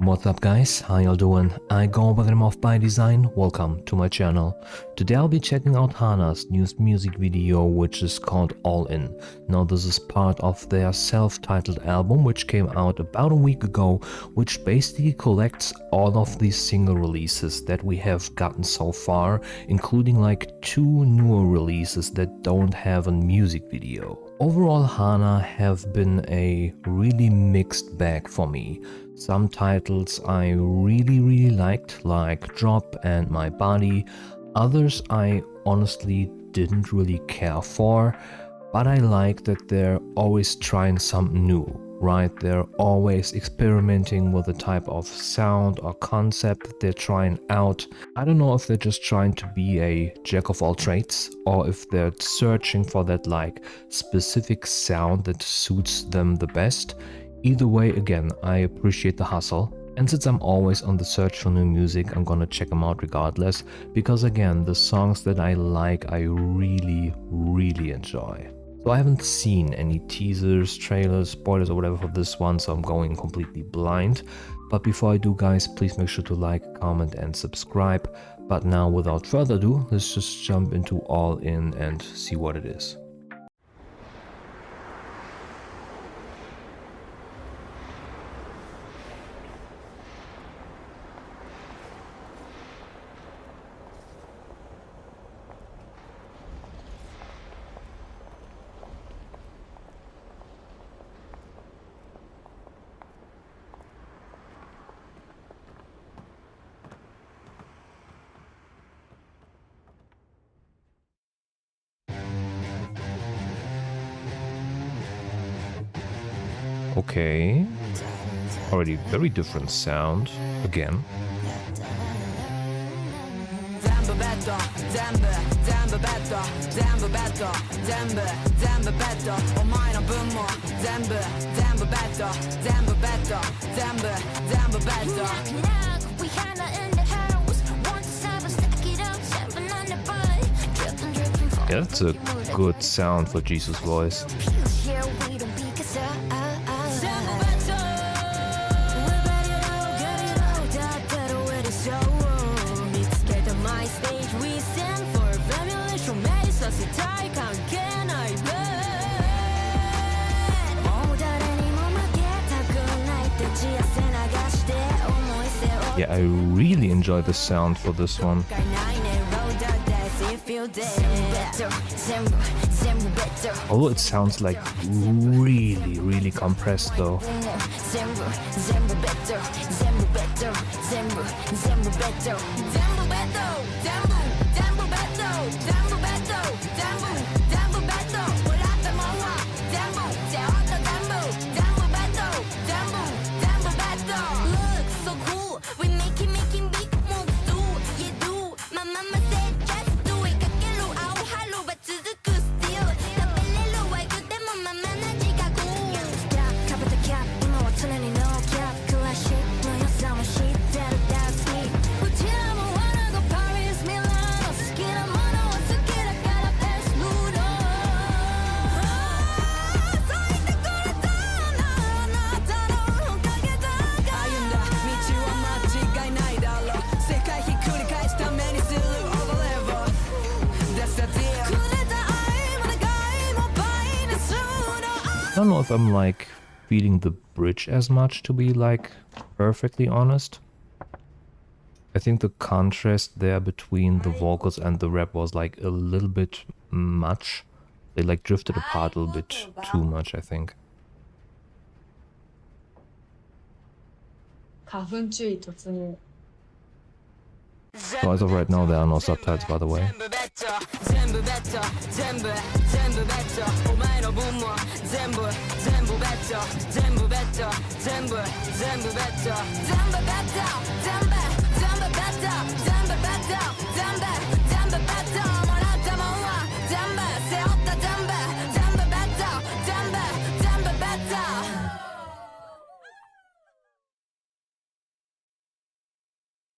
What's up guys, how y'all doing? I go by the name of By Design, welcome to my channel. Today I'll be checking out Hana's newest music video which is called All In. Now this is part of their self-titled album which came out about a week ago, which basically collects all of these single releases that we have gotten so far, including like 2 newer releases that don't have a music video. Overall, Hana have been a really mixed bag for me. Some titles I really liked, like Drop and My Body. Others I honestly didn't really care for, but I like that they're always trying something new, right? They're always experimenting with the type of sound or concept that they're trying out. I don't know if they're just trying to be a jack of all trades or if they're searching for that like specific sound that suits them the best. Either way, again, I appreciate the hustle. And since I'm always on the search for new music, I'm gonna check them out regardless, because again, the songs that I like, I really enjoy. So I haven't seen any teasers, trailers, spoilers or whatever for this one, so I'm going completely blind. But before I do guys, please make sure to like, comment and subscribe. But now without further ado, let's just jump into All In and see what it is. Okay, already very different sound, again. Yeah, that's a good sound for Jesus' voice. Yeah, I really enjoy the sound for this one. Although it sounds like really compressed though. I don't know if I'm like feeling the bridge as much, to be like perfectly honest. I think the contrast there between the vocals and the rap was like a little bit much. They like drifted apart a little bit too much, I think. So as of right now, there are no subtitles, by the way.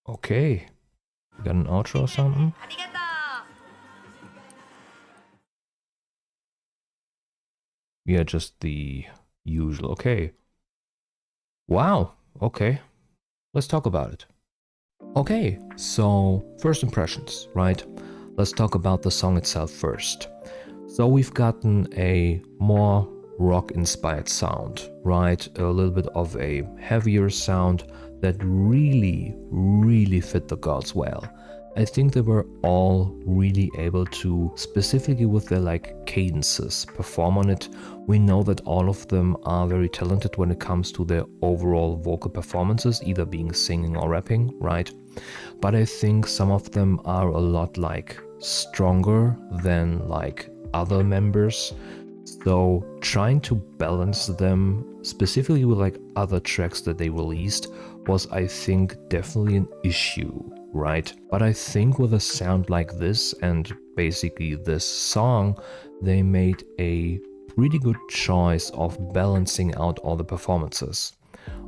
Okay. You got an outro or something? Yeah, just the usual. Okay. Wow. Okay. let's talk about it. Okay, so first impressions, right? Let's talk about the song itself first. So we've gotten a more rock-inspired sound, right? A little bit of a heavier sound that really fit the girls well. I think they were all really able to, specifically with their like cadences, perform on it. We know that all of them are very talented when it comes to their overall vocal performances, either being singing or rapping, right? But I think some of them are a lot like stronger than like other members. So trying to balance them specifically with like other tracks that they released was, I think, definitely an issue, right? But I think with a sound like this and basically this song, they made a pretty good choice of balancing out all the performances.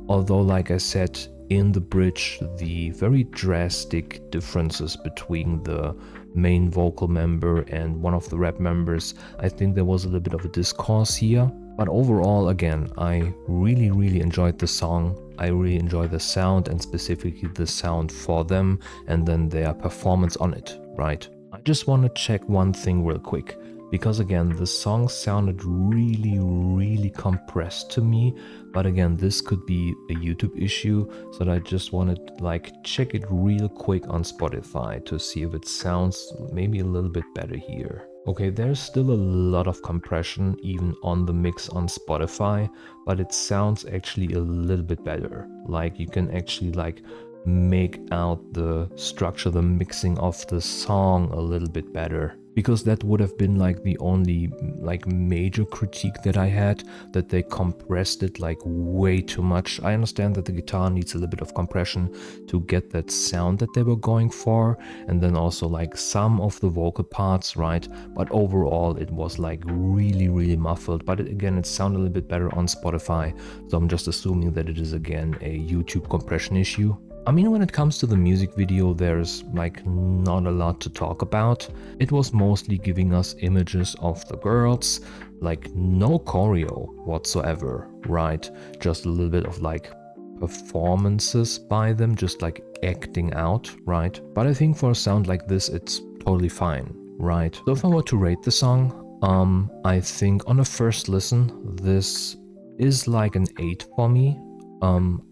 Although, like I said, in the bridge, the very drastic differences between the main vocal member and one of the rap members, I think there was a little bit of a discourse here. But overall, again, I really enjoyed the song. I really enjoyed the sound, and specifically the sound for them and then their performance on it, right? I just want to check one thing real quick, because again, the song sounded really compressed to me. But again, this could be a YouTube issue, so I just wanted to like check it real quick on Spotify to see if it sounds maybe a little bit better here. Okay, there's still a lot of compression even on the mix on Spotify, but it sounds actually a little bit better. Like you can actually like make out the structure, the mixing of the song a little bit better. Because that would have been like the only like major critique that I had, that they compressed it like way too much. I understand that the guitar needs a little bit of compression to get that sound that they were going for, and then also like some of the vocal parts, right? But overall it was like really muffled. But again, it sounded a little bit better on Spotify, so I'm just assuming that it is again a YouTube compression issue. I mean, when it comes to the music video, there's like not a lot to talk about. It was mostly giving us images of the girls, like no choreo whatsoever, right? Just a little bit of like performances by them, just like acting out, right? But I think for a sound like this, it's totally fine, right? So if I were to rate the song, I think on a first listen, this is like an 8 for me.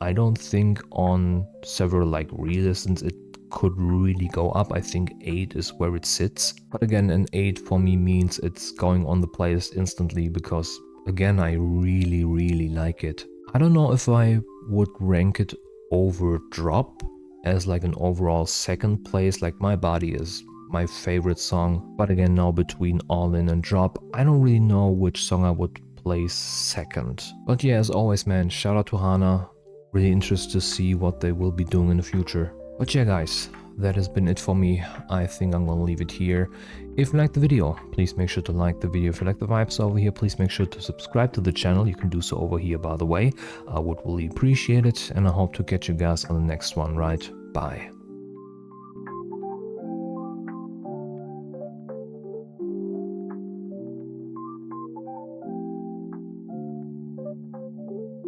I don't think on several like re-listens it could really go up. I think 8 is where it sits. But again, an 8 for me means it's going on the playlist instantly, because again, I really like it. I don't know if I would rank it over Drop as like an overall second place. Like My Body is my favorite song, but again, now between All In and Drop, I don't really know which song I would place second. But yeah, as always, man, shout out to Hana. Really interested to see what they will be doing in the future. But yeah, guys, that has been it for me. I think I'm gonna leave it here. If you liked the video, please make sure to like the video. If you like the vibes over here, please make sure to subscribe to the channel. You can do so over here, by the way. I would really appreciate it, and I hope to catch you guys on the next one, right? Bye.